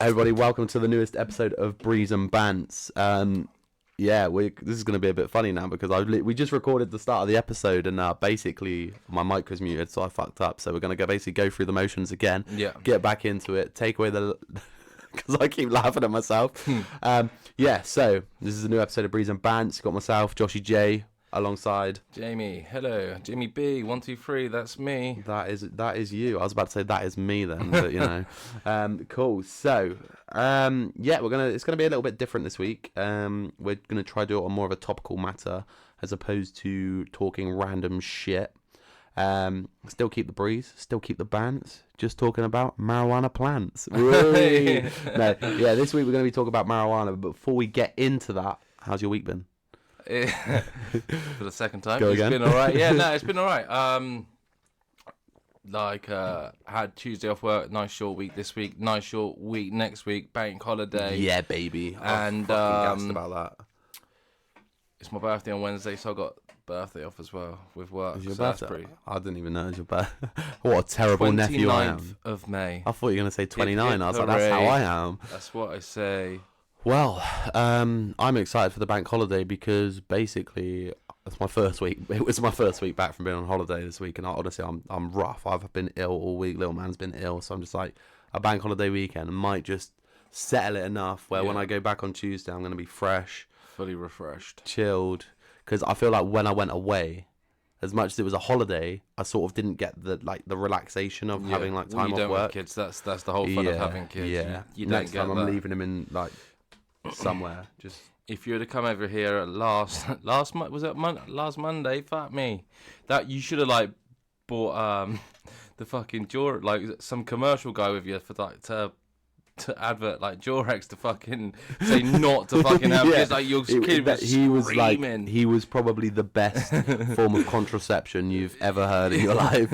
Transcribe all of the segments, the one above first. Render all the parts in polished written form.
Everybody, welcome to the newest episode of Breeze and Bants. This is going to be a bit funny now because we just recorded the start of the episode and basically my mic was muted, so I fucked up. So we're going to basically go through the motions again, get back into it, take away the... because I keep laughing at myself. So this is a new episode of Breeze and Bants. Got myself, Joshy J, alongside Jamie. Hello, Jamie B. 1, 2, 3. That's me. That is you. I was about to say that is me then, but you know, cool. So, it's gonna be a little bit different this week. We're gonna try to do it on more of a topical matter as opposed to talking random shit. Still keep the breeze, still keep the bants. Just talking about marijuana plants. This week we're gonna be talking about marijuana. But before we get into that, how's your week been? For the second time. Go again. It's been alright. Yeah, no, it's been alright. Had Tuesday off work, nice short week this week, nice short week next week, bank holiday. Yeah, baby. And gassed about that. It's my birthday on Wednesday, so I got birthday off as well with work. Is your so birthday? That's pretty... I didn't even know it was your birthday. What a terrible nephew I am. 29th of May. I thought you were gonna say 29. I was like, hooray. that's how I am. That's what I say. Well, I'm excited for the bank holiday because basically it's my first week. It was my first week back from being on holiday this week, and honestly, I'm rough. I've been ill all week. Little man's been ill, so I'm just like a bank holiday weekend might just settle it enough where when I go back on Tuesday, I'm gonna be fresh, fully refreshed, chilled. Because I feel like when I went away, as much as it was a holiday, I sort of didn't get the relaxation of having like time off work. Have kids. That's the whole fun of having kids. Yeah, you next don't get time that. I'm leaving him in like somewhere. Just if you were to come over here last month, was it last Monday? Fuck me, that you should have like bought the fucking some commercial guy with you for like to advert like Jorex to fucking say not to fucking have kids. Like your kid was screaming. He was probably the best form of contraception you've ever heard in your life.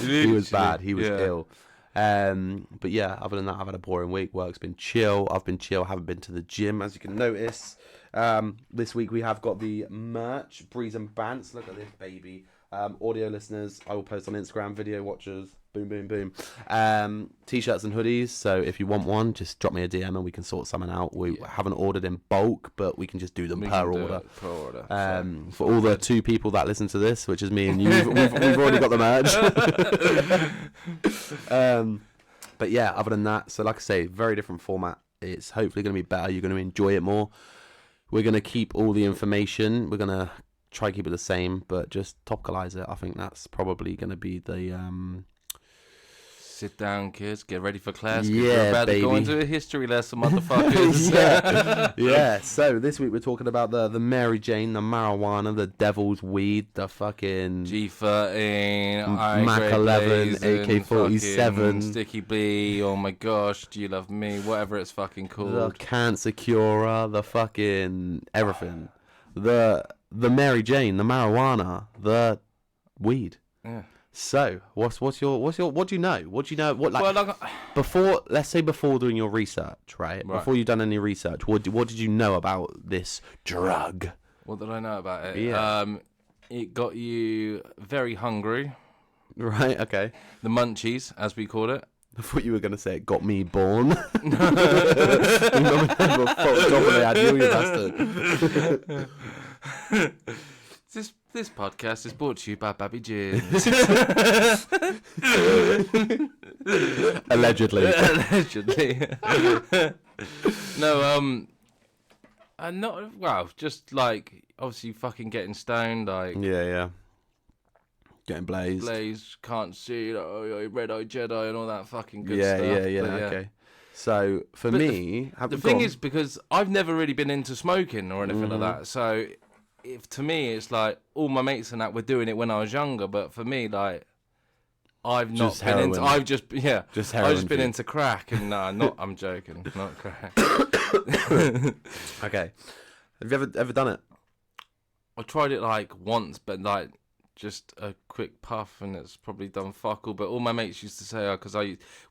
He was bad. He was ill. But yeah, other than that, I've had a boring week. Work's been chill. I've been chill. Haven't been to the gym, as you can notice. This week we have got the merch, Breeze and Bants. Look at this, baby. Audio listeners, I will post on Instagram. Video watchers, boom, boom, boom. T-shirts and hoodies. So if you want one, just drop me a DM and we can sort something out. We haven't ordered in bulk, but we can just do them per order. For all the 2 people that listen to this, which is me and you, we've already got the merch. But yeah, other than that, so like I say, very different format. It's hopefully going to be better. You're going to enjoy it more. We're going to keep all the information. We're going to try to keep it the same, but just topicalize it. I think that's probably going to be the... Sit down, kids. Get ready for class. Yeah, you're about baby. to go into a history lesson, motherfuckers. Yeah. So this week we're talking about the Mary Jane, the marijuana, the devil's weed, the fucking G13, Mac 11, AK-47, Sticky B. Oh my gosh, do you love me? Whatever it's fucking called. The cancer curer, the fucking everything. The Mary Jane, the marijuana, the weed. Yeah. So, what do you know? What do you know? Before doing your research, right? Before you've done any research, what did you know about this drug? What did I know about it? Yeah. It got you very hungry. Right, okay. The munchies, as we call it. I thought you were going to say it got me born. This podcast is brought to you by Babby Jeans. Allegedly. No, just like obviously fucking getting stoned, like yeah, getting blazed. Can't see, red eye Jedi, and all that fucking good stuff. Yeah. Okay. So for me, the thing is, because I've never really been into smoking or anything like that, so. To me, it's like all my mates and that were doing it when I was younger, but for me, like I've just been into crack, and I'm joking, not crack. Okay, have you ever done it? I tried it like once, but like just a quick puff, and it's probably done fuck all. But all my mates used to say, because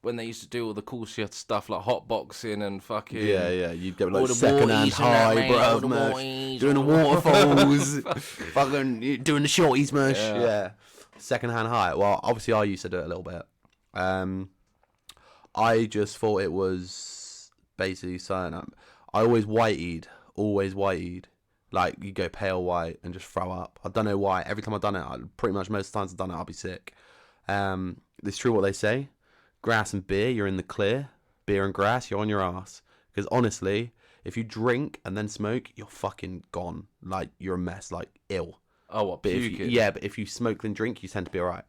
when they used to do all the cool shit stuff like hot boxing and fucking you'd get like second-hand high, bro, doing the waterfalls, fucking doing the shorties mush, second-hand high. Well, obviously I used to do it a little bit. I just thought it was basically something. I always white-eyed. Like, you go pale white and just throw up. I don't know why. Every time I've done it, pretty much most of the times I've done it, I'll be sick. It's true what they say. Grass and beer, you're in the clear. Beer and grass, you're on your ass. Because honestly, if you drink and then smoke, you're fucking gone. Like, you're a mess. Like, ill. Oh, what, puking? But if you smoke then drink, you tend to be alright.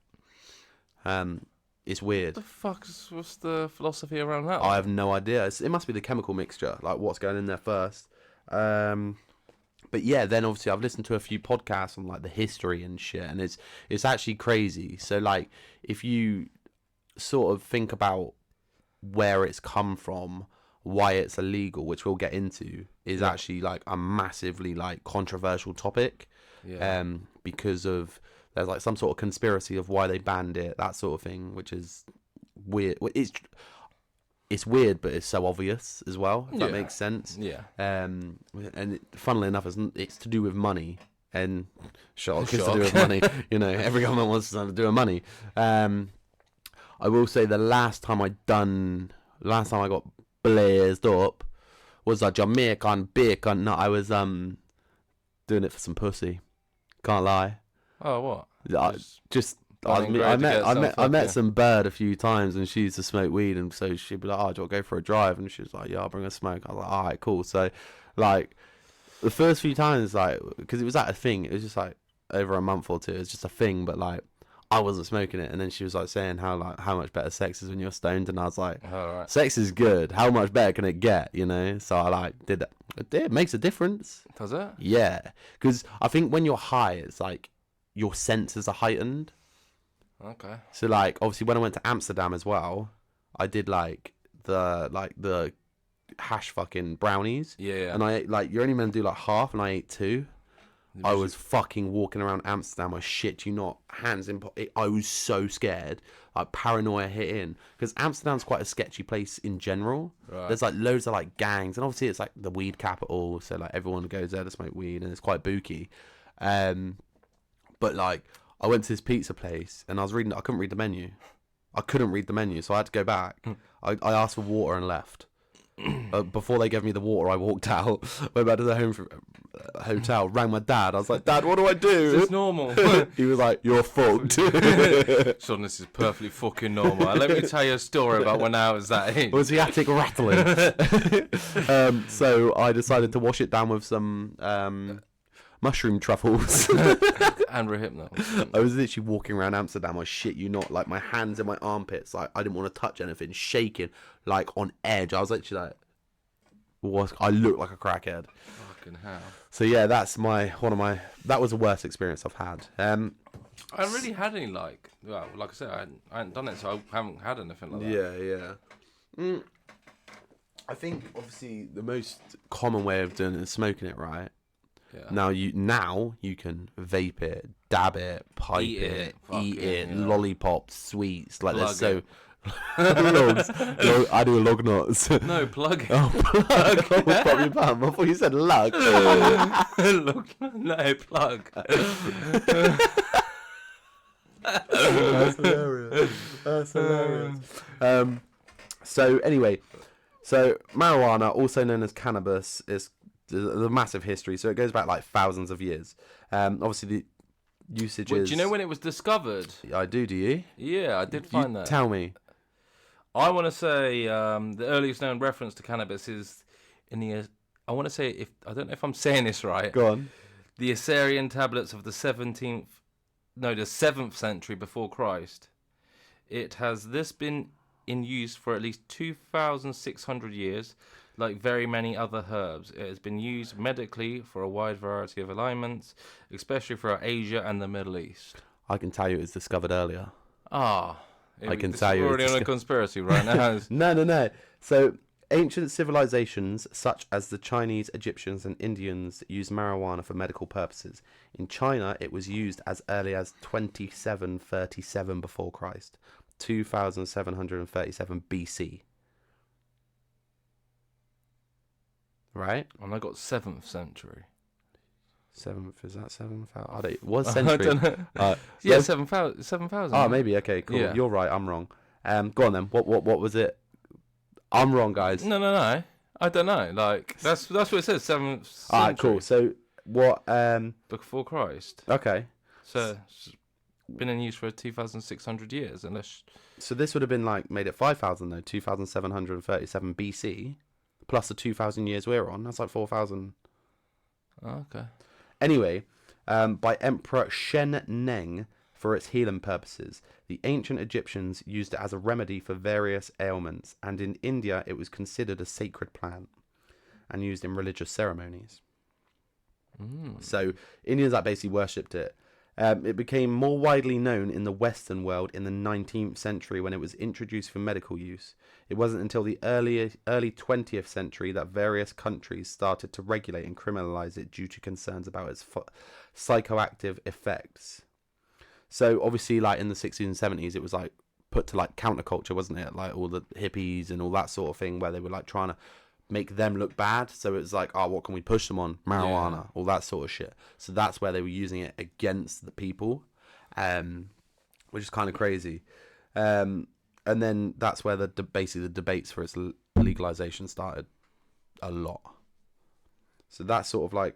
It's weird. What's the philosophy around that? I have no idea. It must be the chemical mixture, like what's going in there first. But yeah, then obviously I've listened to a few podcasts on like the history and shit, and it's actually crazy. So like, if you sort of think about where it's come from, why it's illegal, which we'll get into, is actually like a massively like controversial topic. Yeah. Because of there's like some sort of conspiracy of why they banned it, that sort of thing, which is weird. It's weird, but it's so obvious as well, if that makes sense. Yeah. And funnily enough, it's to do with money. And it's to do with money. You know, every government wants something to do with money. I will say the last time I got blazed up was a Jamaican bacon. No, I was doing it for some pussy. Can't lie. Oh, what? I met some bird a few times, and she used to smoke weed, and so she'd be like, "Oh, do you want to go for a drive?" And she was like, "Yeah, I'll bring a smoke." I was like, "All right, cool." So, like, the first few times, like, because it was a thing, it was just like over a month or two, it was just a thing, but like, I wasn't smoking it, and then she was like saying how much better sex is when you're stoned, and I was like, sex is good. How much better can it get? You know? So I like did that. It makes a difference. Does it? Yeah, because I think when you're high, it's like your senses are heightened. Okay. So like obviously when I went to Amsterdam as well, I did like the hash fucking brownies. Yeah. And I ate like you're only meant to do like half, and I ate two. I was fucking walking around Amsterdam. I shit you not, hands in pocket. I was so scared, like paranoia hit in, because Amsterdam's quite a sketchy place in general. Right. There's like loads of like gangs, and obviously it's like the weed capital, so like everyone goes there to smoke weed, and it's quite booky. But like I went to this pizza place, and I couldn't read the menu. So I had to go back. I asked for water and left. Before they gave me the water, I walked out, went back to the hotel, rang my dad. I was like, "Dad, what do I do?" Is this normal? He was like, "You're fucked." Son, this is perfectly fucking normal. Let me tell you a story about when I was that age. Was the attic rattling? So I decided to wash it down with some mushroom truffles and Rohypnol. I was literally walking around Amsterdam. I shit you not, like my hands in my armpits, like I didn't want to touch anything, shaking, like on edge. I was literally like, I looked like a crackhead. Fucking hell. So yeah, that's that was the worst experience I've had. I haven't really had any like I said, I hadn't done it, so I haven't had anything like that. Yeah. I think obviously the most common way of doing it is smoking it, right? Yeah. Now you can vape it, dab it, pipe eat it, lollipops, sweets. Like there's so logs. I do log nuts. No, plug. Oh, plug. Pop your bum. I thought you said lug. No, plug. That's hilarious. So anyway, marijuana, also known as cannabis, is the massive history, so it goes back like thousands of years. Obviously the usage is... Do you know when it was discovered? I do you? Yeah, I did find that. Tell me. I want to say the earliest known reference to cannabis is in the... I want to say, I don't know if I'm saying this right. Go on. The Assyrian tablets of the 7th century before Christ. It has been in use for at least 2,600 years. Like very many other herbs, it has been used medically for a wide variety of ailments, especially throughout Asia and the Middle East. I can tell you it was discovered earlier. I can tell you. We're already on a conspiracy right now. No. So, ancient civilizations such as the Chinese, Egyptians, and Indians used marijuana for medical purposes. In China, it was used as early as 2737 before Christ, 2737 BC. Right? And I got 7th century. 7th, is that 7,000? What century? I don't know. Yeah, 7,000. Oh, maybe. Okay, cool. Yeah. You're right. I'm wrong. Go on then. What was it? I'm wrong, guys. No. I don't know. Like that's what it says. 7th century. All right, cool. So what? Before Christ. Okay. So it's been in use for 2,600 years, unless. So this would have been like made at 5,000 though, 2,737 BC, plus the 2,000 years we're on. That's like 4,000. Oh, okay. Anyway, by Emperor Shen Neng for its healing purposes. The ancient Egyptians used it as a remedy for various ailments, and in India it was considered a sacred plant and used in religious ceremonies. So Indians that basically worshipped it. It became more widely known in the Western world in the 19th century when it was introduced for medical use. It wasn't until the early 20th century that various countries started to regulate and criminalize it due to concerns about its psychoactive effects. So obviously, like in the 60s and 70s, it was like put to like counterculture, wasn't it? Like all the hippies and all that sort of thing, where they were like trying to make them look bad. So it was like, oh, what can we push them on? Marijuana, all that sort of shit. So that's where they were using it against the people, which is kind of crazy. And then that's where basically the debates for its legalization started a lot. So that's sort of like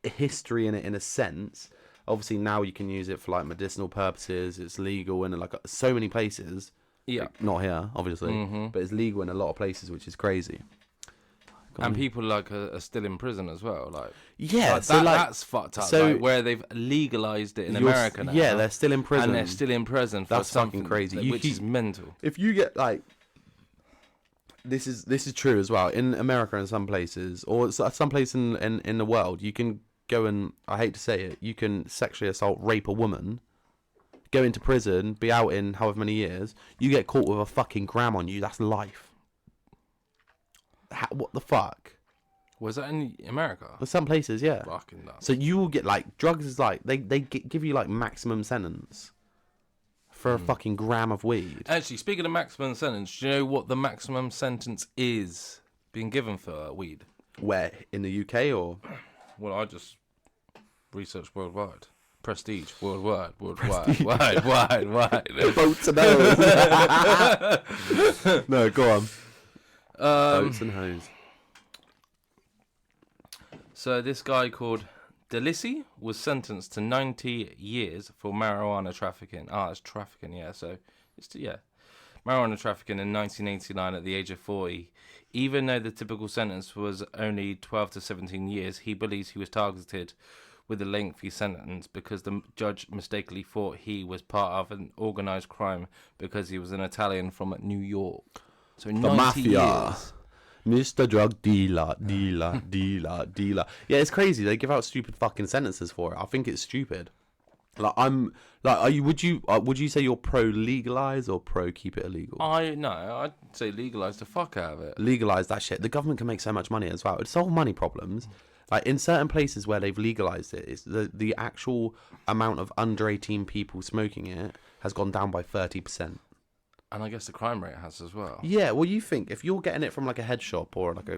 history in it in a sense. Obviously now you can use it for like medicinal purposes. It's legal in like so many places. Yeah. Like, not here, obviously, but it's legal in a lot of places, which is crazy. And people like are still in prison as well. Like yeah, like, so that's fucked up. So like, where they've legalized it in America now. Yeah, they're still in prison. And they're still in prison for that's something fucking crazy. which is mental. If you get like, this is true as well. In America and some places, or some place in the world, you can go and, I hate to say it, you can sexually assault, rape a woman, go into prison, be out in however many years, you get caught with a fucking gram on you, that's life. What the fuck? Was that in America? Some places, yeah. Fucking nuts. So you will get like, drugs is like, they give you like maximum sentence for a fucking gram of weed. Actually, speaking of maximum sentence, do you know what the maximum sentence is being given for weed? Where? In the UK or? Well, I just researched worldwide. Prestige, worldwide. Prestige. Wide. Boats and hoes. No, go on. Boats and hoes. So this guy called Delissi was sentenced to 90 years for marijuana trafficking. It's trafficking, yeah. So marijuana trafficking in 1989 at the age of 40. Even though the typical sentence was only 12 to 17 years, he believes he was targeted with a lengthy sentence because the judge mistakenly thought he was part of an organised crime because he was an Italian from New York. So the 90 mafia. years. Mr. Drug Dealer. Yeah, it's crazy. They give out stupid fucking sentences for it. I think it's stupid. Like would you say you're pro legalize or pro keep it illegal? I'd say legalize the fuck out of it. Legalize that shit. The government can make so much money as well. It solve money problems. Like in certain places where they've legalized it, it's the actual amount of under 18 people smoking it has gone down by 30%. And I guess the crime rate has as well. Yeah, well, you think if you're getting it from like a head shop or like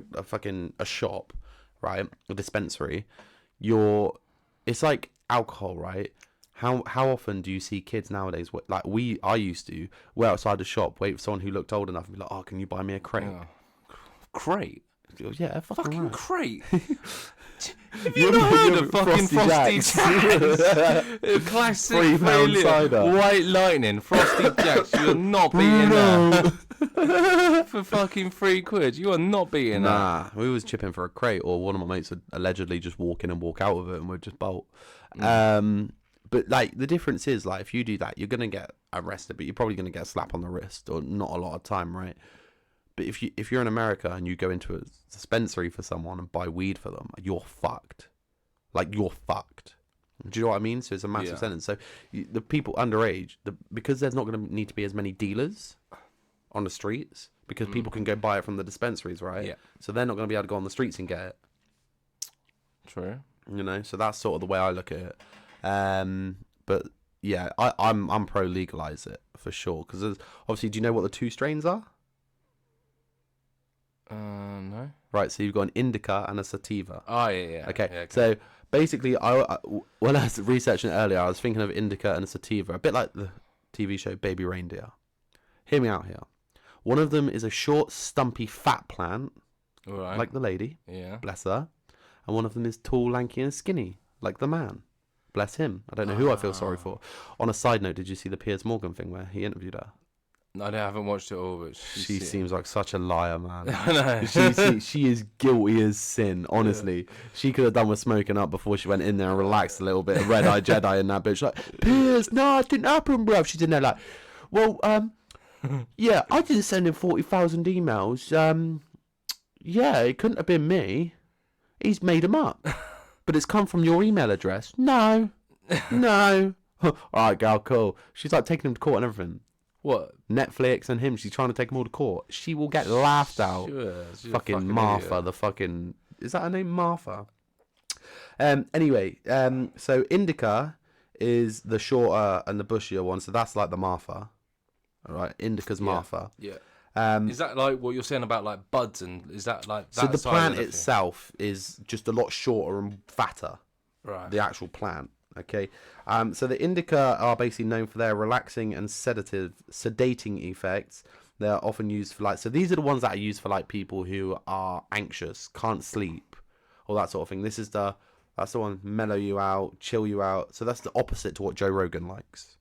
a shop, right, a dispensary, it's like alcohol, right? How often do you see kids nowadays? Like I used to wait outside the shop, wait for someone who looked old enough and be like, "Oh, can you buy me a crate?" Yeah. Crate? Yeah, fucking right. Crate. Have you not heard of fucking Frosty Jacks? Classic £3 White Lightning, Frosty Jacks. You're not beating that. For fucking £3. You are not beating that. Nah, we was chipping for a crate, or one of my mates would allegedly just walk in and walk out of it and we'd just bolt. But like the difference is, like, if you do that, you're gonna get arrested, but you're probably gonna get a slap on the wrist, or not a lot of time, right? But if you're in America and you go into a dispensary for someone and buy weed for them, you're fucked. Like, you're fucked. Do you know what I mean? So it's a massive sentence. So the people underage, because there's not going to need to be as many dealers on the streets, because people can go buy it from the dispensaries, right? Yeah. So they're not going to be able to go on the streets and get it. True. You know, so that's sort of the way I look at it. But yeah, I'm pro legalize it for sure. Because obviously, do you know what the two strains are? No. Right, so you've got an indica and a sativa. Oh, yeah. Okay, yeah, so basically, when I was researching it earlier, I was thinking of indica and a sativa, a bit like the TV show Baby Reindeer. Hear me out here. One of them is a short, stumpy, fat plant, Right. like the lady. Yeah. Bless her. And one of them is tall, lanky, and skinny, like the man. Bless him. I don't know who I feel sorry for. On a side note, did you see the Piers Morgan thing where he interviewed her? I haven't watched it all, but She seems like such a liar, man. I know. She is guilty as sin, honestly. Yeah. She could have done with smoking up before she went in there and relaxed a little bit. Red-eyed Jedi in that bitch. Like, Piers, no, it didn't happen, bruv. She's in there like, well, yeah, I didn't send him 40,000 emails. Yeah, it couldn't have been me. He's made them up. But it's come from your email address. No. All right, girl, cool. She's like taking him to court and everything. What? Netflix and him. She's trying to take them all to court. She will get laughed out. Sure, fucking Martha, idiot. The fucking... Is that her name? Martha? Anyway, so Indica is the shorter and the bushier one. So that's like the Martha. All right, Indica's Martha. Yeah. Is that like what you're saying about like buds, and is that like that? So the plant itself is just a lot shorter and fatter. Right. The actual plant. Okay. So the indica are basically known for their relaxing and sedating effects. They're often used for like, so these are the ones that are used for like people who are anxious, can't sleep, all that sort of thing. That's the one, mellow you out, chill you out. So that's the opposite to what Joe Rogan likes.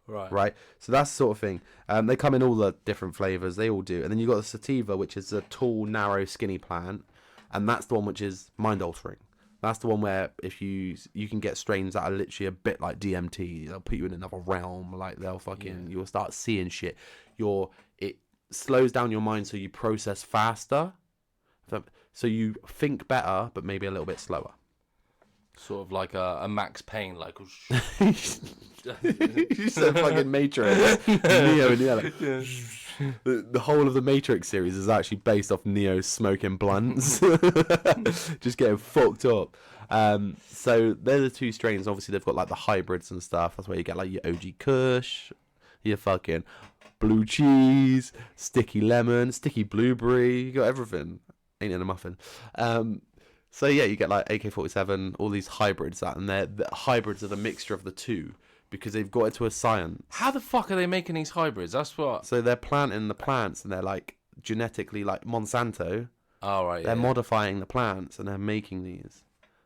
Right. So that's the sort of thing. They come in all the different flavors. They all do. And then you've got the sativa, which is a tall, narrow, skinny plant. And that's the one which is mind altering. That's the one where if you can get strains that are literally a bit like DMT. They'll put you in another realm. Like they'll fucking, you'll start seeing shit. It slows down your mind so you process faster. So you think better, but maybe a little bit slower. Sort of like a Max Payne, like. You said fucking Matrix. Neo and Yellow. Yeah. The whole of the Matrix series is actually based off Neo smoking blunts. Just getting fucked up. So they're the two strains. Obviously, they've got like the hybrids and stuff. That's where you get like your OG Kush, your fucking blue cheese, sticky lemon, sticky blueberry. You got everything. Ain't in a muffin. So yeah, you get like AK-47, all these hybrids and the hybrids are the mixture of the two because they've got it to a science. How the fuck are they making these hybrids? That's what. So they're planting the plants and they're like genetically like Monsanto. Oh right. They're modifying the plants and they're making these,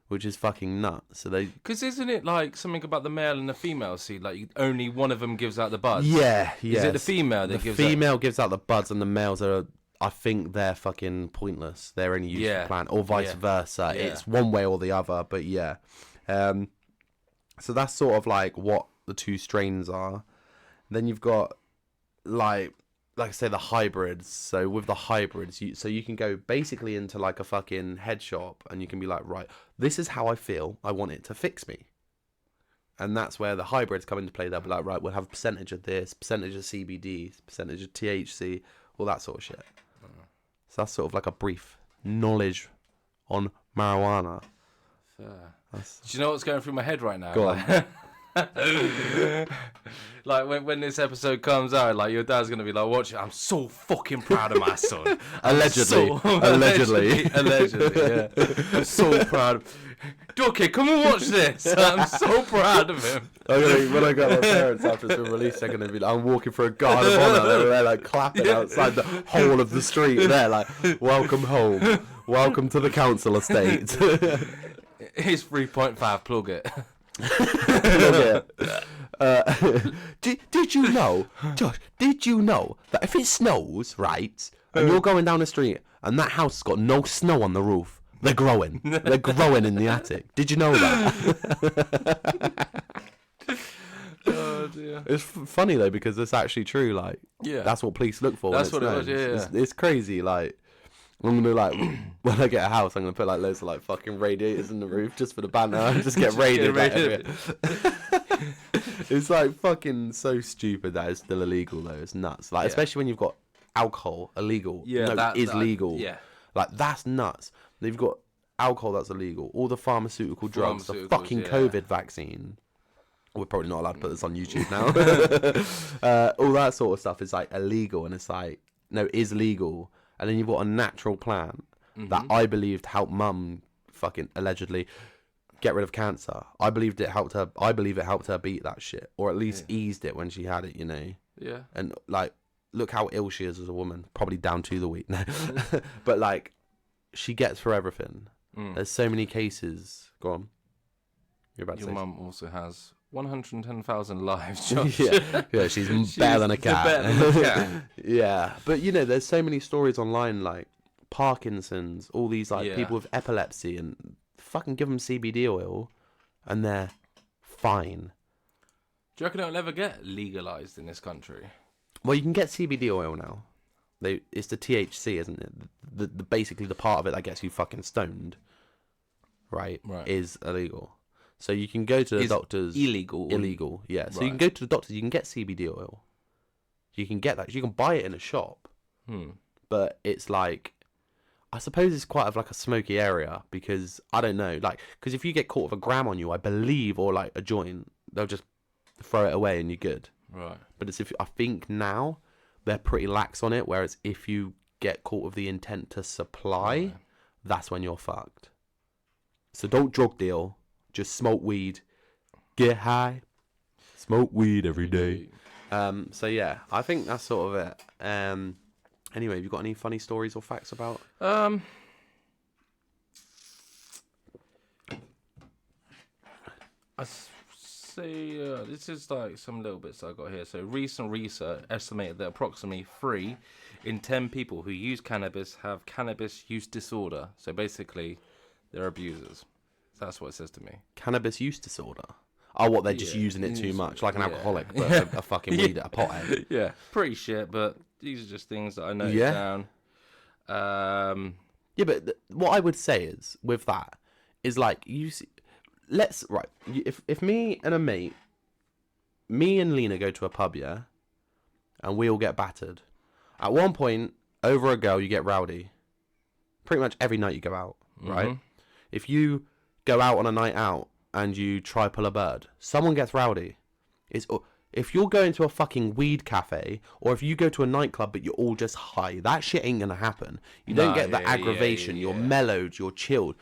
which is fucking nuts. So because isn't it like something about the male and the female seed? Like only one of them gives out the buds. Yeah. Is it the female that gives? The female gives out the buds and the males are. I think they're fucking pointless. They're only used for plant, or vice versa. Yeah. It's one way or the other, but yeah. So that's sort of like what the two strains are. Then you've got like I say, the hybrids. So with the hybrids, you can go basically into like a fucking head shop and you can be like, right, this is how I feel. I want it to fix me. And that's where the hybrids come into play. They'll be like, right, we'll have a percentage of this, percentage of CBD, percentage of THC, all that sort of shit. So that's sort of like a brief knowledge on marijuana. Fair. Do you know what's going through my head right now? Go on. Like when this episode comes out, like your dad's gonna be like, "Watch it! I'm so fucking proud of my son." Allegedly, yeah. I'm so proud. Okay, come and watch this. I'm so proud of him. When I got my parents after it's been released, they're gonna be like, I'm walking for a guard of honour. They're like clapping outside the whole of the street. They're like, "Welcome home. Welcome to the council estate." Here's 3.5. Plug it. Did you know, Josh? Did you know that if it snows, right, and you're going down the street and that house has got no snow on the roof, they're growing. They're growing in the attic. Did you know that? Oh dear. It's funny though because it's actually true. Like, that's what police look for. That's what it was. Yeah. It's crazy. Like, I'm gonna like when I get a house, I'm gonna put like loads of like fucking radiators in the roof just for the banter and just get raided. It's like fucking so stupid that it's still illegal though. It's nuts. Like especially when you've got alcohol illegal. Yeah, that is legal. Yeah, like that's nuts. They've got alcohol that's illegal. All the pharmaceutical drugs, the fucking COVID vaccine. We're probably not allowed to put this on YouTube now. All that sort of stuff is like illegal, and it's like is legal. And then you've got a natural plant that I believed helped mum fucking allegedly get rid of cancer. I believe it helped her beat that shit, or at least eased it when she had it, you know. Yeah. And like look how ill she is as a woman. Probably down to the weed. No. But like, she gets through everything. There's so many cases. Go on. You're about to say. Your mum also has 110,000 lives, Josh. yeah, she's better than a cat. Better than a cat. Yeah, but you know, there's so many stories online like Parkinson's, all these like people with epilepsy, and fucking give them CBD oil, and they're fine. Do you reckon it'll ever get legalized in this country? Well, you can get CBD oil now. It's the THC, isn't it? The basically the part of it that gets you fucking stoned, right? Is illegal. So you can go to the doctors. Illegal, yeah. So you can go to the doctors. You can get CBD oil. You can get that. You can buy it in a shop. But it's like, I suppose it's quite of like a smoky area because I don't know, like, because if you get caught with a gram on you, I believe, or like a joint, they'll just throw it away and you're good. Right. But it's I think now they're pretty lax on it. Whereas if you get caught with the intent to supply, that's when you're fucked. So don't drug deal. Just smoke weed, get high, smoke weed every day. So yeah, I think that's sort of it. Anyway, have you got any funny stories or facts about? I see. This is like some little bits I got here. So recent research estimated that approximately 3 in 10 people who use cannabis have cannabis use disorder. So basically, they're abusers. That's what it says to me. Cannabis use disorder. Oh, what, they're just using it too much, like an alcoholic, but a fucking weed at a pothead. Yeah, pretty shit, but these are just things that I noted down. Yeah, but what I would say is, with that, is like, if me and a mate, me and Lena go to a pub, yeah, and we all get battered. At one point, over a girl, you get rowdy. Pretty much every night you go out, right? If you go out on a night out and you try pull a bird, someone gets rowdy. If you're going to a fucking weed cafe, or if you go to a nightclub but you're all just high, that shit ain't gonna happen. You don't get the aggravation. You're mellowed, you're chilled.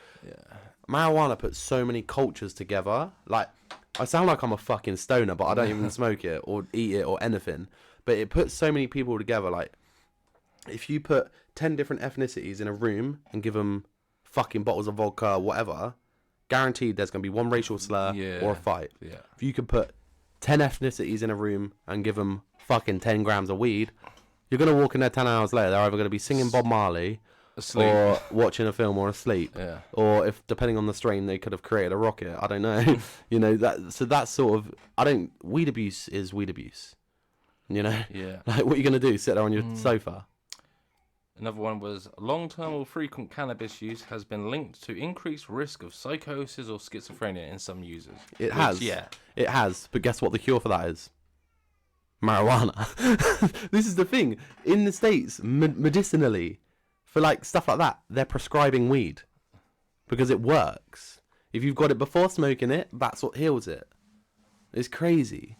Marijuana puts so many cultures together. Like, I sound like I'm a fucking stoner, but I don't even smoke it or eat it or anything. But it puts so many people together. Like, if you put 10 different ethnicities in a room and give them fucking bottles of vodka, whatever, guaranteed there's going to be one racial slur or a fight. If you could put 10 ethnicities in a room and give them fucking 10 grams of weed, you're going to walk in there 10 hours later, they're either going to be singing Bob Marley, asleep, or watching a film, or asleep. Or if, depending on the strain, they could have created a rocket. I don't know. You know, so that's sort of, weed abuse is weed abuse. You know? Like, what are you going to do? Sit there on your sofa? Another one was long-term or frequent cannabis use has been linked to increased risk of psychosis or schizophrenia in some users. It has. It has. But guess what the cure for that is? Marijuana. This is the thing. In the States, medicinally, for like stuff like that, they're prescribing weed because it works. If you've got it before smoking it, that's what heals it. It's crazy.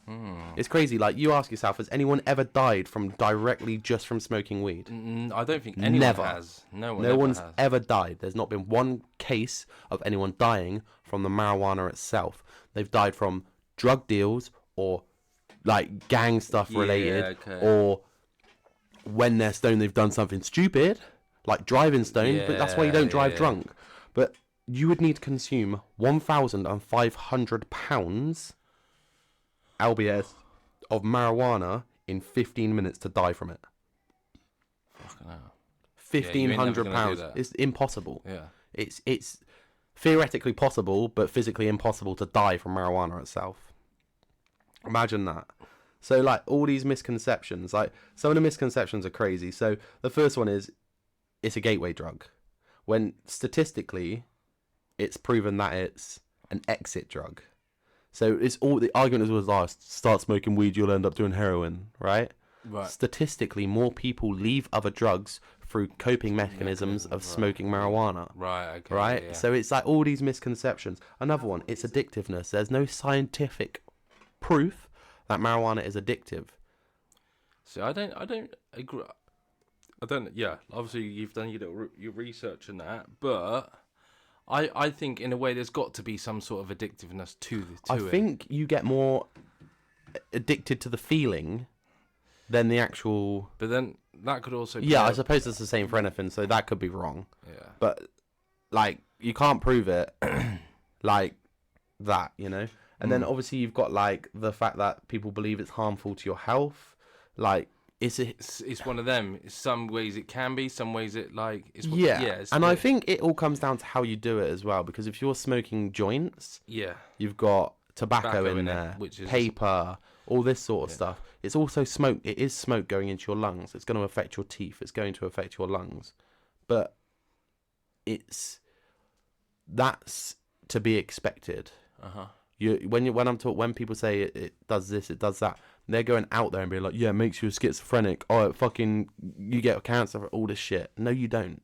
It's crazy. Like, you ask yourself, has anyone ever died from directly just from smoking weed? I don't think anyone has. No one's ever died. There's not been one case of anyone dying from the marijuana itself. They've died from drug deals or like gang stuff related, or when they're stoned, they've done something stupid, like driving stoned. But that's why you don't drive drunk. But you would need to consume 1,500 pounds lbs of marijuana in 15 minutes to die from it. Fucking hell. 1,500 pounds. It's impossible. It's theoretically possible, but physically impossible to die from marijuana itself. Imagine that. So, like, all these misconceptions, like, some of the misconceptions are crazy. So the first one is, it's a gateway drug, when statistically it's proven that it's an exit drug. So it's all, the argument was, start smoking weed, you'll end up doing heroin, right? Statistically, more people leave other drugs through coping mechanisms of smoking marijuana. Right? So it's like all these misconceptions. Another one, it's addictiveness. There's no scientific proof that marijuana is addictive. So I don't agree. Obviously you've done your research on that, but I think in a way there's got to be some sort of addictiveness to it. I think you get more addicted to the feeling then the actual... But then that could also... Yeah, I suppose it's the same for anything, so that could be wrong. Yeah. But, like, you can't prove it like that, you know? And then obviously you've got, like, the fact that people believe it's harmful to your health. Like, it's one of them. In some ways it can be, some ways it, like... I think it all comes down to how you do it as well, because if you're smoking joints... Yeah. You've got tobacco in there, which is... paper, all this sort of stuff. It's also smoke. It is smoke going into your lungs. It's going to affect your teeth. It's going to affect your lungs. But that's to be expected. When people say it does this, it does that, they're going out there and being like, yeah, it makes you a schizophrenic. Oh, you get cancer, all this shit. No, you don't.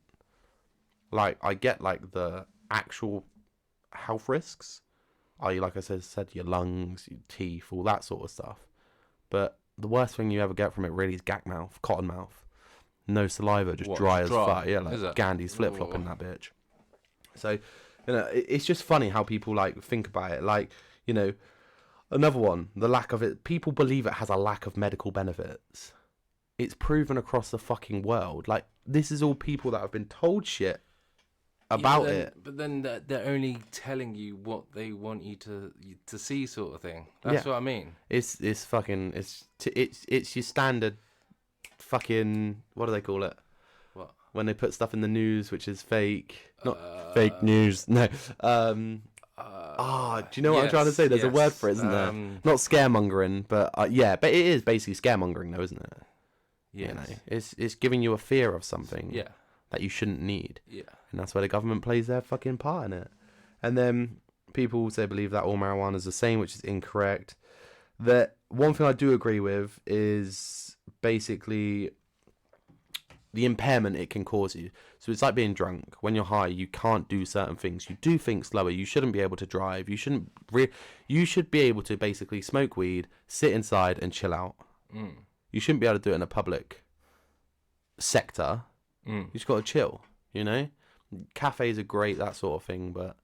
Like, I get, like, the actual health risks. Like I said, your lungs, your teeth, all that sort of stuff. But the worst thing you ever get from it really is gack mouth, cotton mouth. No saliva, just dry as fuck. Yeah, like Gandhi's flip-flopping that bitch. So, you know, it's just funny how people, like, think about it. Like, you know, another one, the lack of it. People believe it has a lack of medical benefits. It's proven across the fucking world. Like, this is all people that have been told shit about it. But then they're only telling you what they want you to see, sort of thing. That's what I mean. It's your standard fucking, what do they call it? What? When they put stuff in the news which is fake. Not fake news. No. Do you know what I'm trying to say? There's a word for it, isn't there? Not scaremongering, but but it is basically scaremongering though, isn't it? Yes. You know, it's giving you a fear of something. Yeah. That you shouldn't need. Yeah. And that's where the government plays their fucking part in it. And then people also believe that all marijuana is the same, which is incorrect. That one thing I do agree with is basically the impairment it can cause you. So it's like being drunk. When you're high, you can't do certain things. You do things slower. You shouldn't be able to drive. You should be able to basically smoke weed, sit inside and chill out. You shouldn't be able to do it in a public sector. You just got to chill, you know? Cafes are great, that sort of thing, but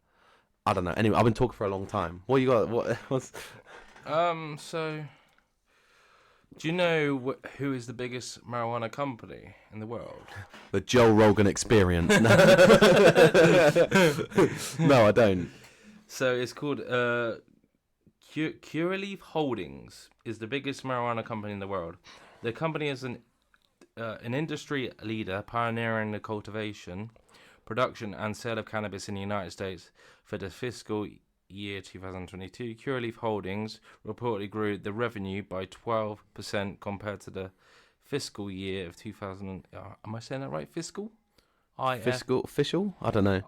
I don't know. Anyway, I've been talking for a long time. What you got? What's... So, do you know who is the biggest marijuana company in the world? The Joe Rogan Experience. No, no, I don't. So it's called Curaleaf Holdings is the biggest marijuana company in the world. The company is an industry leader pioneering the cultivation, production and sale of cannabis in the United States. For the fiscal year 2022, Curaleaf Holdings reportedly grew the revenue by 12% compared to the fiscal year of 2000. Am I saying that right? Fiscal? Official? I don't know.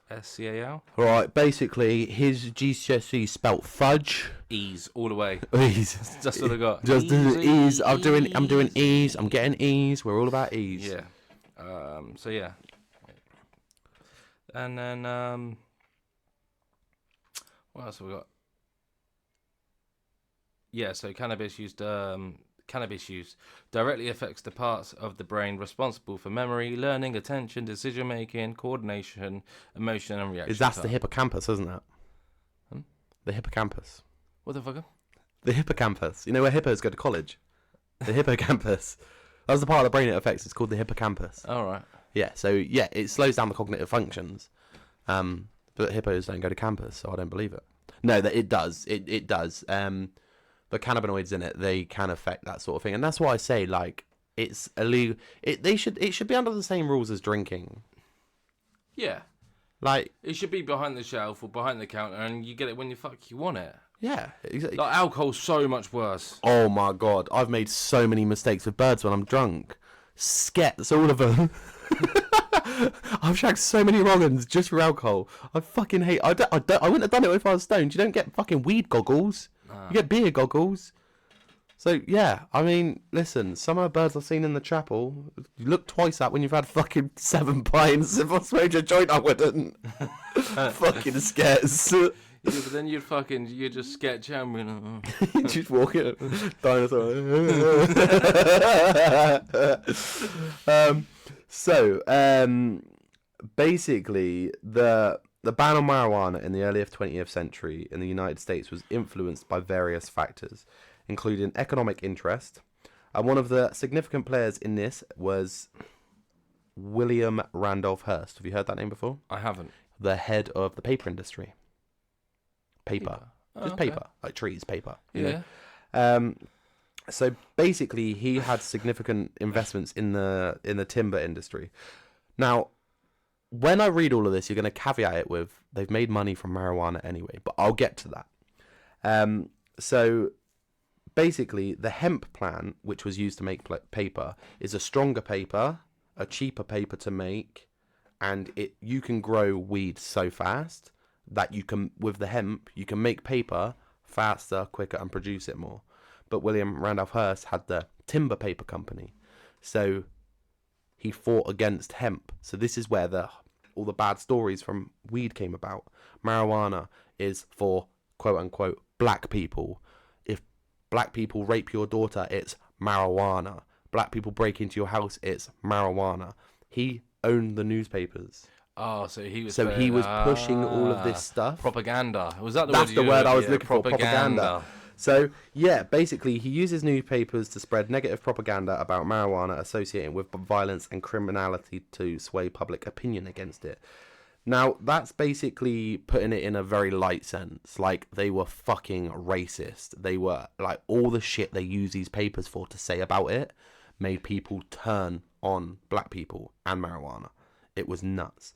IFSCAL? Right, basically, his GCSE spelt fudge. Ease, all the way. Ease. That's what I got. Just do ease. I'm doing ease. I'm getting ease. We're all about ease. Yeah. So yeah. And then what else have we got? Yeah, so cannabis use directly affects the parts of the brain responsible for memory, learning, attention, decision making, coordination, emotion, and reaction. That's the hippocampus, isn't it? The hippocampus. What the fuck? The hippocampus. You know where hippos go to college? The hippocampus. That's the part of the brain it affects. It's called the hippocampus. All right. Yeah. So yeah, it slows down the cognitive functions. But hippos don't go to campus, so I don't believe it. No, that it does. It does. The cannabinoids in it, they can affect that sort of thing, and that's why I say, like, it's illegal. It should be under the same rules as drinking. Yeah. Like, it should be behind the shelf or behind the counter, and you get it when you want it. Yeah, exactly. Like, alcohol's so much worse. Oh my god, I've made so many mistakes with birds when I'm drunk. Skets, all of them. I've shagged so many wrong uns just for alcohol. I fucking hate. I wouldn't have done it if I was stoned. You don't get fucking weed goggles. You get beer goggles. So yeah, I mean, listen. Some of the birds I've seen in the chapel, you look twice at when you've had fucking 7 pints. If I smoked a joint, I wouldn't. Fucking skets. Yeah, but then you'd just sketch out and you just walk in, dinosaur. Basically, the ban on marijuana in the early 20th century in the United States was influenced by various factors, including economic interest, And one of the significant players in this was William Randolph Hearst. Have you heard that name before? I haven't. The head of the paper industry. Paper. Just okay. paper. Like trees, paper. Yeah. So basically, he had significant investments in the timber industry. Now, when I read all of this, you're going to caveat it with they've made money from marijuana anyway, but I'll get to that. So basically, the hemp plant, which was used to make paper, is a stronger paper, a cheaper paper to make, and you can grow weed so fast that you can, with the hemp, you can make paper faster, quicker, and produce it more. But William Randolph Hearst had the timber paper company, so he fought against hemp. So this is where all the bad stories from weed came about. Marijuana is for quote unquote black people. If black people rape your daughter, it's marijuana. Black people break into your house, it's marijuana. He owned the newspapers. Oh, so he was. So he was pushing all of this stuff. Propaganda. Was that That's the word I was looking for? Propaganda. Propaganda. So yeah, basically he uses newspapers to spread negative propaganda about marijuana, associating with violence and criminality to sway public opinion against it. Now that's basically putting it in a very light sense. Like, they were fucking racist. They were like, all the shit they use these papers for to say about it made people turn on black people and marijuana. It was nuts.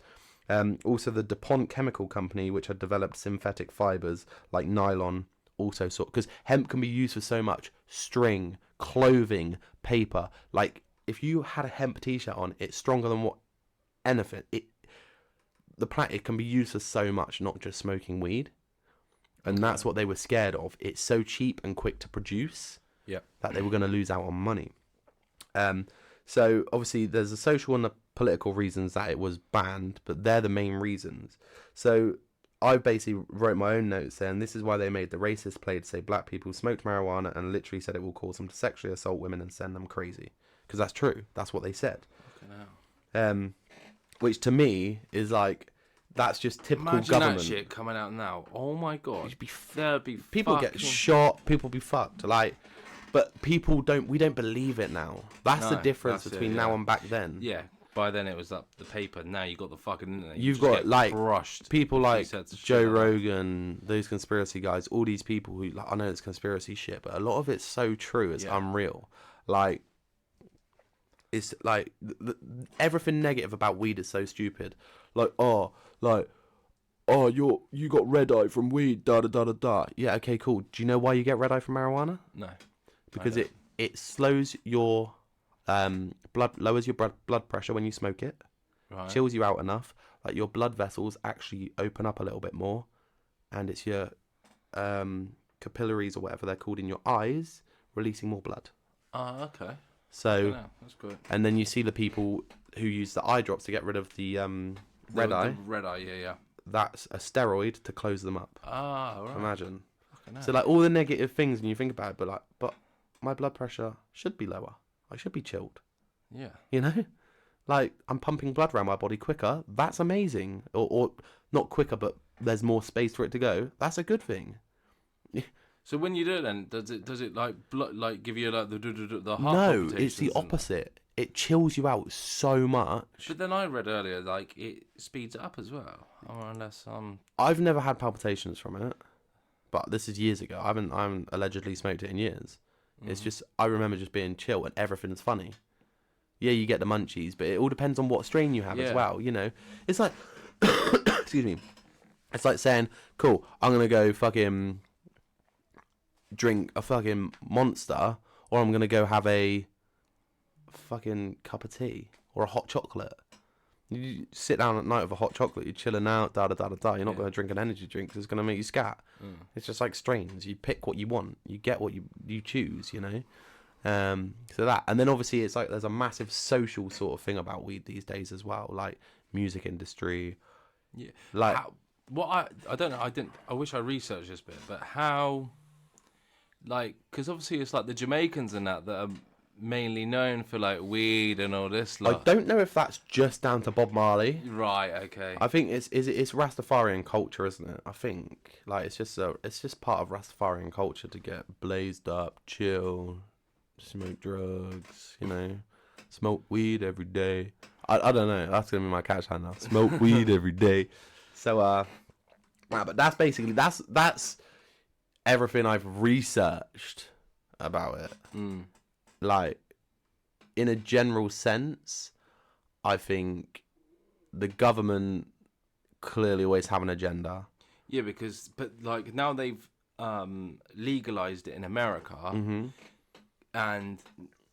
Also, the DuPont chemical company, which had developed synthetic fibers like nylon, also because hemp can be used for so much: string, clothing, paper. Like, if you had a hemp t-shirt on, it's stronger than what anything. The plant, it can be used for so much, not just smoking weed. And that's what they were scared of. It's so cheap and quick to produce that they were going to lose out on money. So obviously there's the social and the political reasons that it was banned, but they're the main reasons. So I basically wrote my own notes saying this is why they made the racist play to say black people smoked marijuana and literally said it will cause them to sexually assault women and send them crazy. Because that's true. That's what they said. Which to me is like, that's just typical Imagine government. That shit coming out now. Oh my god. There'd be people get shot. People be fucked. Like, but people don't. We don't believe it now. That's the difference between now and back then. Yeah. By then it was the paper. Now you got the fucking internet. You've got like crushed. People like Joe Rogan, those conspiracy guys, all these people who, like, I know it's conspiracy shit, but a lot of it's so true. It's unreal. Like, it's like everything negative about weed is so stupid. Like, you got red eye from weed. Da da da da da. Yeah, okay, cool. Do you know why you get red eye from marijuana? No. Because it slows your lowers your blood pressure when you smoke it, chills you out enough, like your blood vessels actually open up a little bit more, and it's your capillaries or whatever they're called in your eyes releasing more blood. Oh, okay. So that's good. And then you see the people who use the eye drops to get rid of the red eye. The red eye, yeah. That's a steroid to close them up. Ah, right. Imagine. So like all the negative things when you think about it, but my blood pressure should be lower. I should be chilled. Yeah. You know? Like, I'm pumping blood around my body quicker. That's amazing. Or not quicker, but there's more space for it to go. That's a good thing. So when you do it then, does it like give you like the heart No, palpitations? it's the opposite. It chills you out so much. But then I read earlier, like, it speeds it up as well. Or unless I've never had palpitations from it. But this is years ago. I haven't allegedly smoked it in years. It's just, I remember just being chill and everything's funny. Yeah, you get the munchies, but it all depends on what strain you have as well, you know. It's like, excuse me. It's like saying, cool, I'm going to go fucking drink a fucking Monster, or I'm going to go have a fucking cup of tea or a hot chocolate. You sit down at night with a hot chocolate, you're chilling out, da da da da da. You're not going to drink an energy drink because it's going to make you scat. It's just like strains. You pick what you want. You get what you choose, you know. So that, and then obviously it's like there's a massive social sort of thing about weed these days as well, like music industry. Yeah. Like I don't know. I wish I researched this bit, but how? Like, because obviously it's like the Jamaicans and that are mainly known for like weed and all this. I don't know if that's just down to Bob Marley. Right. Okay. I think it's Rastafarian culture, isn't it? I think like it's just part of Rastafarian culture to get blazed up, chill, smoke drugs, smoke weed every day. I don't know. That's gonna be my catchline now. Smoke weed every day. So but that's basically that's everything I've researched about it. Like, in a general sense, I think the government clearly always have an agenda. Yeah, but like now they've legalized it in America, and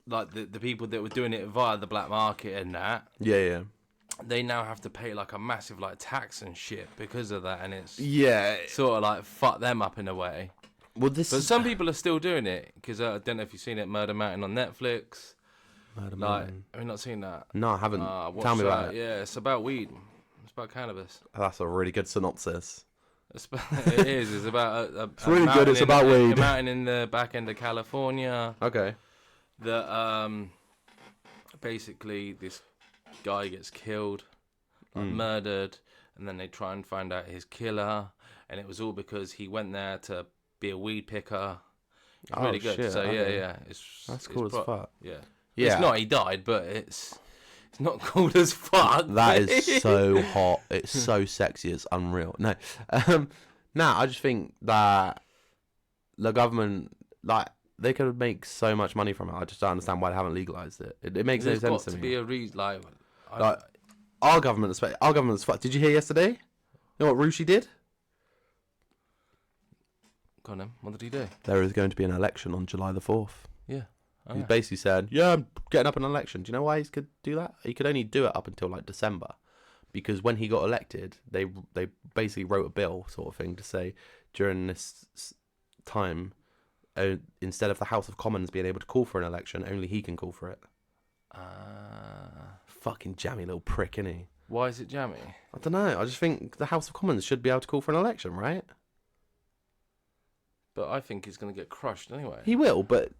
like the people that were doing it via the black market and that, they now have to pay like a massive like tax and shit because of that, and it's sort of like fuck them up in a way. Well, but some people are still doing it because I don't know if you've seen it, Murder Mountain on Netflix. Mountain. Have you not seen that? No, I haven't. Tell me about it. Yeah, it's about weed. It's about cannabis. That's a really good synopsis. It is. It's about it's really good. It's about weed. A mountain in the back end of California. Okay. That basically this guy gets killed, murdered, and then they try and find out his killer, and it was all because he went there to be a weed picker. It's really good. Shit, so okay. that's cool as fuck. Yeah. It's not he died, but it's not cool as fuck. That is so hot. It's so sexy. It's unreal. No, I just think that the government, like, they could make so much money from it. I just don't understand why they haven't legalized it. It makes no sense to me. There's got to be a reason. Like our government's fucked. Did you hear yesterday? You know what Rushi did? Go on then. What did he do? There is going to be an election on July the 4th. Yeah. He basically said, I'm getting up an election. Do you know why he could do that? He could only do it up until like December, because when he got elected, they basically wrote a bill sort of thing to say during this time, instead of the House of Commons being able to call for an election, only he can call for it. Fucking jammy little prick, isn't he? Why is it jammy? I don't know. I just think the House of Commons should be able to call for an election, right? But I think he's going to get crushed anyway. He will, but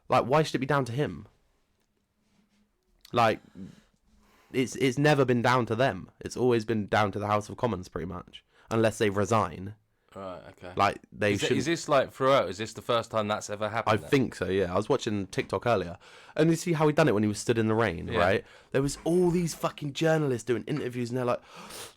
why should it be down to him? Like, it's never been down to them. It's always been down to the House of Commons, pretty much, unless they resign. Right. Okay. Like, they should. Is this like throughout? Is this the first time that's ever happened? I think so. Yeah. I was watching TikTok earlier, and you see how he done it when he was stood in the rain, right? There was all these fucking journalists doing interviews, and they're like,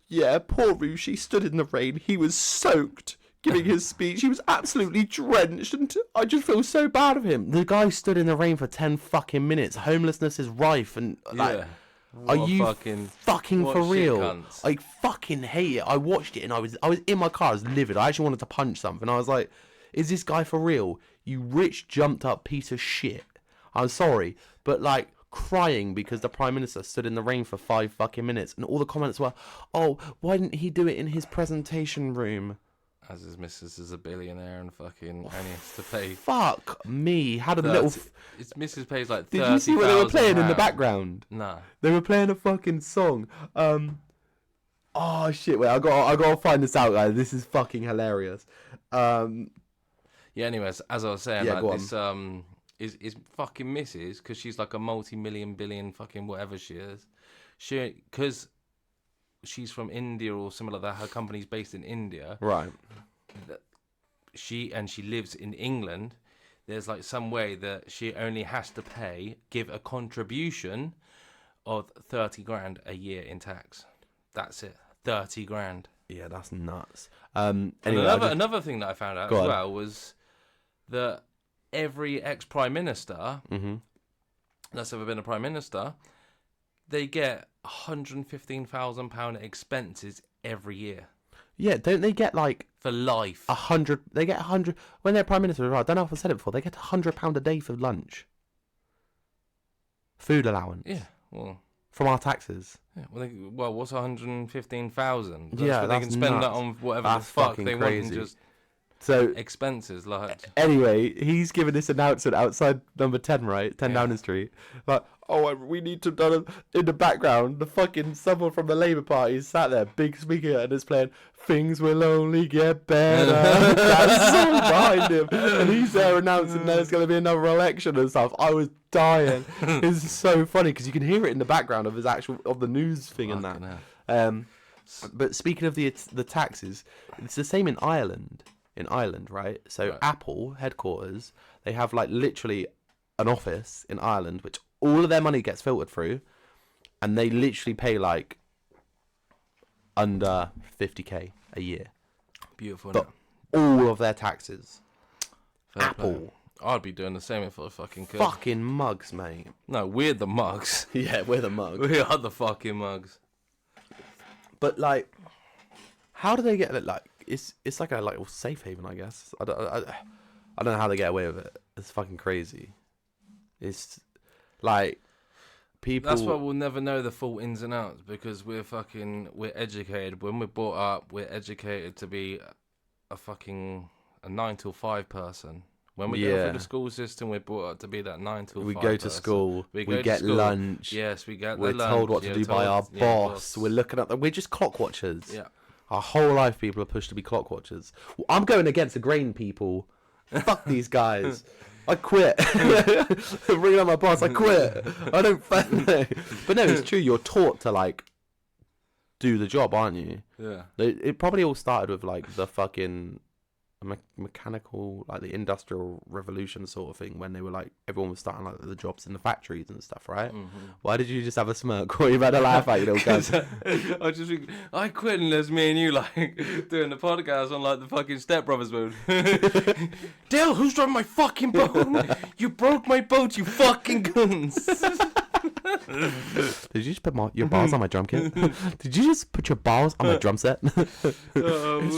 "Yeah, poor Rushi stood in the rain. He was soaked." Giving his speech, he was absolutely drenched, and I just feel so bad of him. The guy stood in the rain for 10 fucking minutes. Homelessness is rife, and like, are you fucking for real? I fucking hate it. I watched it, and I was in my car. I was livid. I actually wanted to punch something. I was like, "Is this guy for real? You rich, jumped up piece of shit." I'm sorry, but like, crying because the Prime Minister stood in the rain for 5 fucking minutes, and all the comments were, "Oh, why didn't he do it in his presentation room?" As his missus is a billionaire and fucking only has to pay. Fuck me. Had a little. His missus pays like 30,000. Did you see what they were playing in the background? Nah. They were playing a fucking song. Oh shit! Wait, I gotta find this out, guys. This is fucking hilarious. Yeah. Anyways, as I was saying, yeah, like this is fucking missus, because she's like a multi-million billion fucking whatever she is. Because she's from India or similar, that her company's based in India, right? She lives in England. There's like some way that she only has to give a contribution of 30 grand a year in tax. That's it, 30 grand. Yeah, that's nuts. Anyway, another thing that I found out as well was that every ex-prime minister that's ever been a prime minister, they get £115,000 expenses every year. Yeah, don't they get like for life? 100. They get 100 when they're prime minister. I don't know if I said it before. They get £100 a day for lunch, food allowance. Yeah, well, from our taxes. Yeah, well, what's 115,000? Yeah, they can spend that on whatever the fuck they want, and just so expenses. Like, anyway, he's giving this announcement outside number 10, right? 10 Downing Street. Like, we need to done in the background. The fucking someone from the Labour Party is sat there, big speaker, and is playing "Things Will Only Get Better." That's so behind him, and he's there announcing there's going to be another election and stuff. I was dying. It's so funny because you can hear it in the background of the news thing and that. But speaking of the taxes, it's the same in Ireland. In Ireland, right? So Apple headquarters, they have like literally an office in Ireland, which all of their money gets filtered through, and they literally pay like under 50k a year. Beautiful. But all of their taxes. Fair Apple. Play. I'd be doing the same if I fucking could. Fucking mugs, mate. No, we're the mugs. Yeah, we're the mugs. We are the fucking mugs. But like, how do they get it? Like, it's like a little safe haven, I guess. I don't know how they get away with it. It's fucking crazy. It's like people. That's why we'll never know the full ins and outs, because we're educated. When we're brought up, we're educated to be a 9 till 5 person. When we go through the school system, we're brought up to be that 9 till 5 We go to person. school. We get lunch. Yes, we get We're the lunch. told what to do by our boss. We're looking at we're just clock watchers. Yeah. Our whole life, people are pushed to be clock watchers. Well, I'm going against the grain, people. Fuck these guys. I quit. Ringing up my boss. I quit. I don't. But no, it's true. You're taught to like do the job, aren't you? Yeah. It probably all started with like the fucking mechanical, like the industrial revolution sort of thing, when they were like, everyone was starting like the jobs in the factories and stuff, right? Mm-hmm. Why did you just have a smirk? What are you about to laugh at, you little guys? I just think, I quit, and there's me and you like doing the podcast on like the fucking Step Brothers mode. Dale, who's driving my fucking boat? You broke my boat, you fucking guns. Did you just put your balls on my drum kit? Did you just put your balls on my drum set?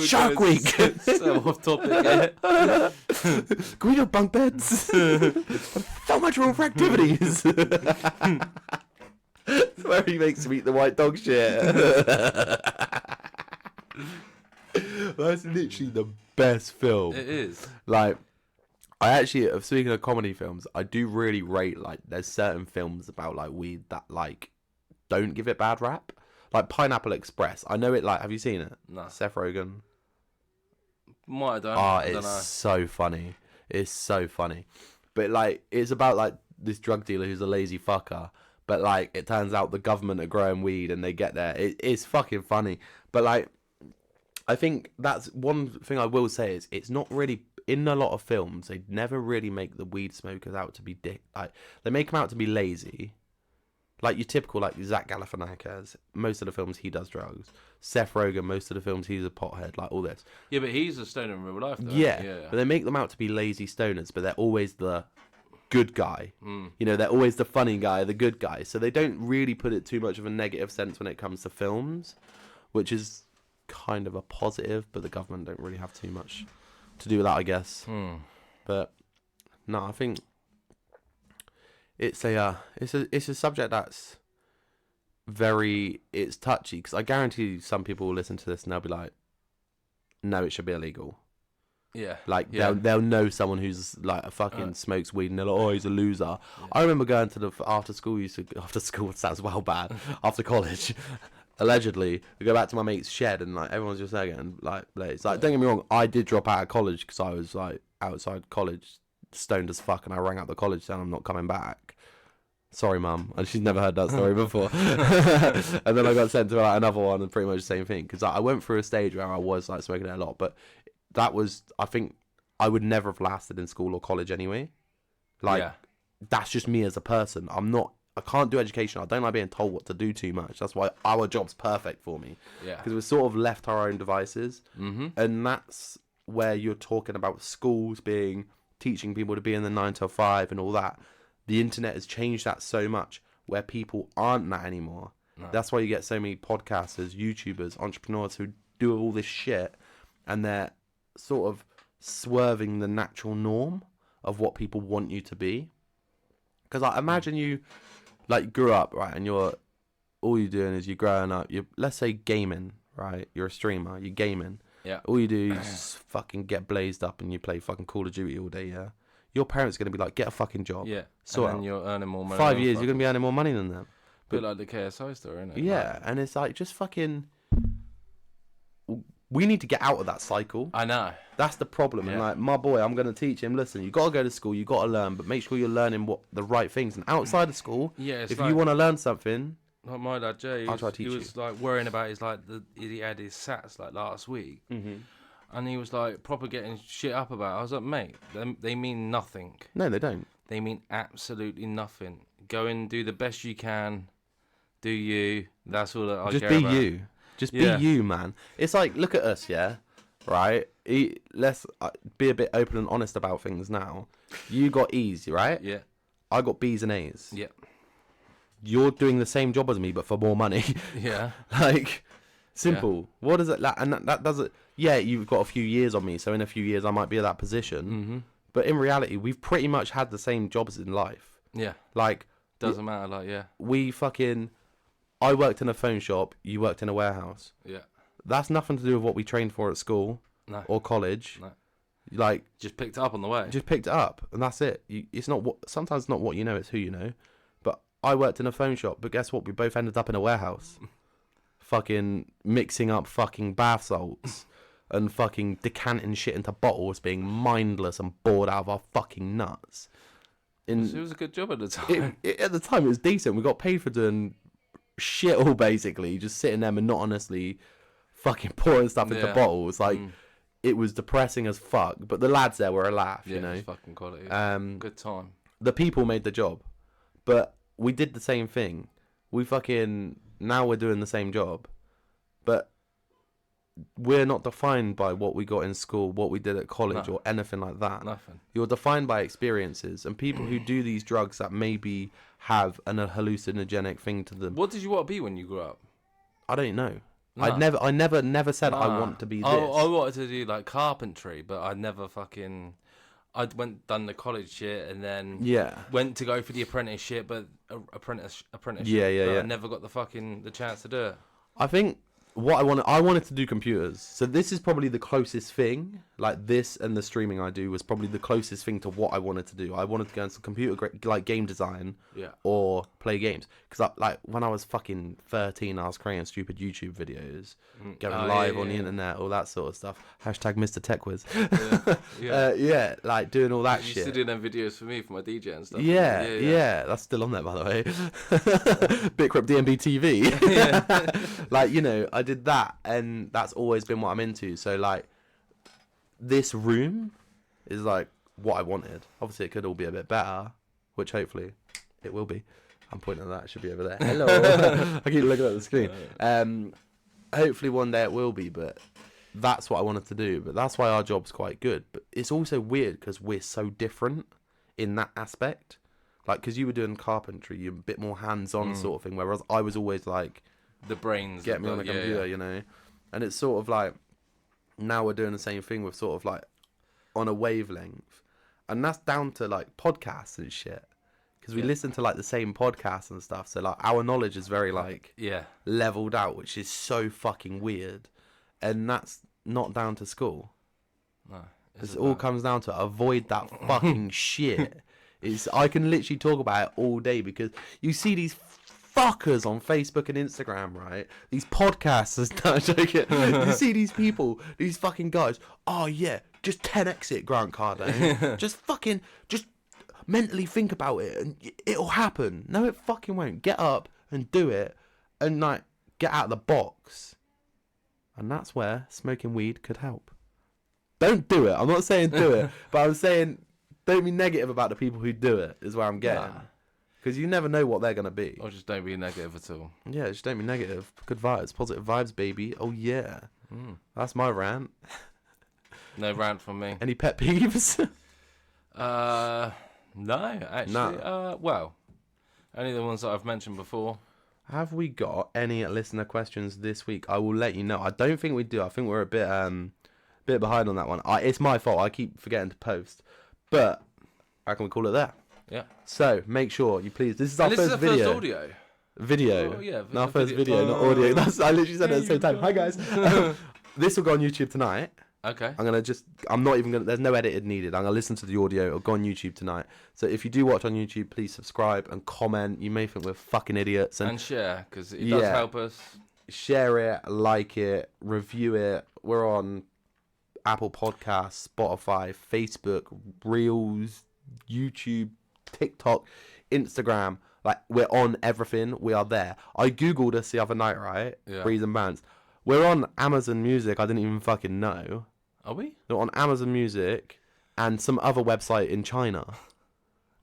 Shark Week! So off topic. Can we do bunk beds? So much room for activities. That's where he makes me eat the white dog shit. That's literally the best film. It is. Like, I actually, speaking of comedy films, I do really rate, like, there's certain films about, like, weed that, like, don't give it bad rap. Like, Pineapple Express. I know it, like, have you seen it? No. Seth Rogen. Might have done. It's so funny. It's so funny. But, like, it's about, like, this drug dealer who's a lazy fucker. But, like, it turns out the government are growing weed and they get there. It's fucking funny. But, like, I think that's one thing I will say is it's not really... In a lot of films, they never really make the weed smokers out to be like, they make them out to be lazy. Like your typical, like Zach Galifianakis, most of the films he does drugs. Seth Rogen, most of the films he's a pothead, like all this. Yeah, but he's a stoner in real life, though. Yeah, but they make them out to be lazy stoners, but they're always the good guy. You know, they're always the funny guy, the good guy. So they don't really put it too much of a negative sense when it comes to films, which is kind of a positive, but the government don't really have too much to do with that, I guess. But no, I think it's a subject that's it's touchy, because I guarantee some people will listen to this and they'll be like, no, it should be illegal. Yeah. Like, they'll know someone who's like a fucking smokes weed and they're like, oh, he's a loser. Yeah. I remember going to the after school sounds well bad, after college. Allegedly, we go back to my mate's shed and like everyone's just there getting like blazed. Like, don't get me wrong, I did drop out of college because I was like outside college, stoned as fuck, and I rang out the college saying I'm not coming back. Sorry, mum. And she's never heard that story before. And then I got sent to like another one and pretty much the same thing, because I went through a stage where I was like smoking it a lot, but that was, I think I would never have lasted in school or college anyway. Like, that's just me as a person. I can't do education. I don't like being told what to do too much. That's why our job's perfect for me. Yeah. Because we're sort of left to our own devices. Mm-hmm. And that's where you're talking about schools teaching people to be in the 9 to 5 and all that. The internet has changed that so much where people aren't that anymore. No. That's why you get so many podcasters, YouTubers, entrepreneurs who do all this shit, and they're sort of swerving the natural norm of what people want you to be. Because I imagine you... Like, grew up, right, and all you're doing is you're growing up, let's say gaming, right, you're a streamer, you're gaming. Yeah. All you do is fucking get blazed up and you play fucking Call of Duty all day, yeah? Your parents are going to be like, get a fucking job. Yeah, and then you're earning more money. 5 years, you're going to be earning more money than them. But like the KSI story, isn't it? Yeah, and it's like, just fucking... We need to get out of that cycle. I know. That's the problem. Yeah. And like, my boy, I'm going to teach him, listen, you got to go to school, you got to learn, but make sure you're learning the right things. And outside of school, if you want to learn something... Like my dad, Jay, he was like worrying about he had his SATs like last week. Mm-hmm. And he was like proper getting shit up about it. I was like, mate, they mean nothing. No, they don't. they mean absolutely nothing. Go and do the best you can. Do you? That's all that I Just care be about. you. Just be you, man. It's like, look at us, yeah? Right? Let's be a bit open and honest about things now. You got E's, right? Yeah. I got B's and A's. Yeah. You're doing the same job as me, but for more money. Yeah. Like, simple. What does it... And that doesn't... Yeah, you've got a few years on me, so in a few years I might be at that position. Mm-hmm. But in reality, we've pretty much had the same jobs in life. Yeah. Like... Doesn't matter, like, yeah. We fucking... I worked in a phone shop, you worked in a warehouse. Yeah. That's nothing to do with what we trained for at school or college. No. Like, just picked it up on the way. Just picked it up, and that's it. It's not what. Sometimes it's not what you know; it's who you know. But I worked in a phone shop, but guess what? We both ended up in a warehouse, fucking mixing up fucking bath salts and fucking decanting shit into bottles, being mindless and bored out of our fucking nuts. It was a good job at the time. At the time, it was decent. We got paid for doing shit all basically, just sitting there monotonously fucking pouring stuff into bottles. Like, it was depressing as fuck, but the lads there were a laugh, you know. It was fucking quality. Good time. The people made the job, but we did the same thing. Now we're doing the same job, but we're not defined by what we got in school, what we did at college, or anything like that. Nothing. You're defined by experiences, and people who do these drugs that maybe have a hallucinogenic thing to them. What did you want to be when you grew up? I don't know. No. I never said I want to be this. I wanted to do like carpentry, but I never fucking. I done the college shit and then went to go for the apprenticeship, but apprenticeship. Yeah. I never got the chance to do it. I think what I wanted to do computers. So this is probably the closest thing. Like this and the streaming I do was probably the closest thing to what I wanted to do. I wanted to go into computer like game design, or play games. Because like when I was fucking 13, I was creating stupid YouTube videos, going live on the internet, all that sort of stuff. Hashtag Mr. Tech Whiz. Like doing all that shit. You used to do them videos for me for my DJ and stuff. Yeah, that's still on there by the way. Bitcrypt DMB TV. Like, you know, I did that, and that's always been what I'm into. So like, this room is like what I wanted. Obviously, it could all be a bit better, which hopefully it will be. I'm pointing at that. It should be over there. Hello. I keep looking at the screen. Hopefully one day it will be, but that's what I wanted to do. But that's why our job's quite good. But it's also weird because we're so different in that aspect. Like, because you were doing carpentry, you're a bit more hands-on sort of thing, whereas I was always like, the brains. Get me on the computer, you know? And it's sort of like, now we're doing the same thing with sort of like on a wavelength. And that's down to like podcasts and shit. Because we listen to like the same podcasts and stuff. So like our knowledge is very like leveled out, which is so fucking weird. And that's not down to school. No. It all comes down to avoid that fucking shit. I can literally talk about it all day because you see these fuckers on Facebook and Instagram, right? These podcasters, no, I'm joking. You see these people, these fucking guys. Oh yeah, just 10x it, Grant Cardone. just mentally think about it and it'll happen. No, it fucking won't. Get up and do it, and like get out of the box. And that's where smoking weed could help. Don't do it. I'm not saying do it, but I'm saying don't be negative about the people who do it. Is where I'm getting. Because you never know what they're going to be. Or just don't be negative at all. Yeah, just don't be negative. Good vibes. Positive vibes, baby. Oh, yeah. That's my rant. No rant from me. Any pet peeves? No, actually. Well, only the ones that I've mentioned before. Have we got any listener questions this week? I will let you know. I don't think we do. I think we're a bit behind on that one. It's my fault. I keep forgetting to post. But how can we call it there? Yeah. So make sure you please. This is our first video. First audio. Video. Oh, yeah. Our first video, not audio. I literally said it at the same time. Hi guys. This will go on YouTube tonight. Okay. I'm not even gonna. There's no edit needed. I'm gonna listen to the audio. It'll go on YouTube tonight. So if you do watch on YouTube, please subscribe and comment. You may think we're fucking idiots and share because it does help us. Share it, like it, review it. We're on Apple Podcasts, Spotify, Facebook, Reels, YouTube, TikTok, Instagram. Like, we're on everything. We are there. I googled us the other night, right? Yeah. Breeze and Bants. We're on Amazon Music. I didn't even fucking know. Are we? We're on Amazon Music and some other website in China.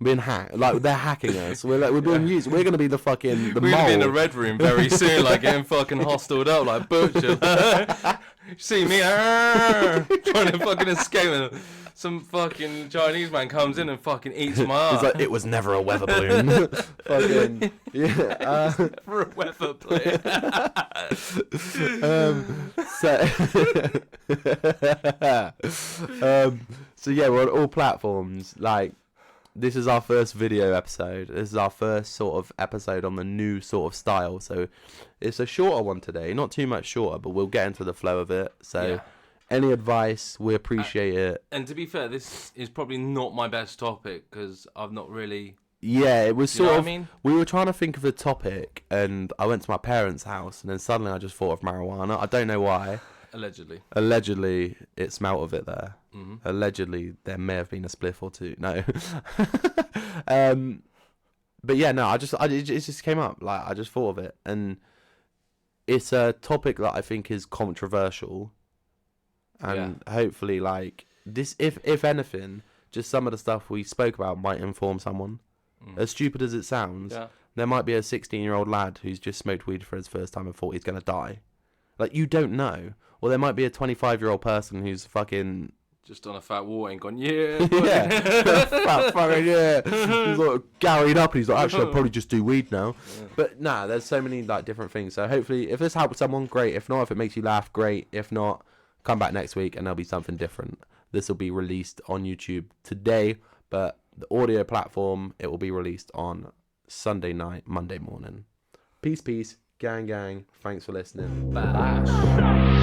being hacked. Like they're hacking us. We're being used. We're gonna be the fucking the We're mole. gonna be in the red room very soon, like getting fucking hostiled up, like butchered. See me trying to fucking escape, and some fucking Chinese man comes in and fucking eats my ass. He's like, it was never a weather balloon. Fucking yeah. For a weather balloon. So yeah, we're on all platforms. Like, this is our first video episode. This is our first sort of episode on the new sort of style. So it's a shorter one today, not too much shorter, but we'll get into the flow of it. So any advice, we appreciate it. And to be fair, this is probably not my best topic because I've not really. Yeah, it was sort of. I mean? We were trying to think of a topic, and I went to my parents' house, and then suddenly I just thought of marijuana. I don't know why. Allegedly, it smelt of it there. Mm-hmm. Allegedly, there may have been a spliff or two. No. But yeah, no. It just came up. Like, I just thought of it, and it's a topic that I think is controversial, and hopefully, like this, if anything, just some of the stuff we spoke about might inform someone. As stupid as it sounds, there might be a 16-year-old lad who's just smoked weed for his first time and thought he's gonna die. Like, you don't know. Or there might be a 25-year-old person who's fucking just on a fat water and gone, yeah. Fat fucking, yeah. He's like garried up and he's like, actually, I'll probably just do weed now. Yeah. But nah, there's so many like different things. So hopefully, if this helps someone, great. If not, if it makes you laugh, great. If not, come back next week and there'll be something different. This will be released on YouTube today, but the audio platform, it will be released on Sunday night, Monday morning. Peace, gang. Thanks for listening. Bye.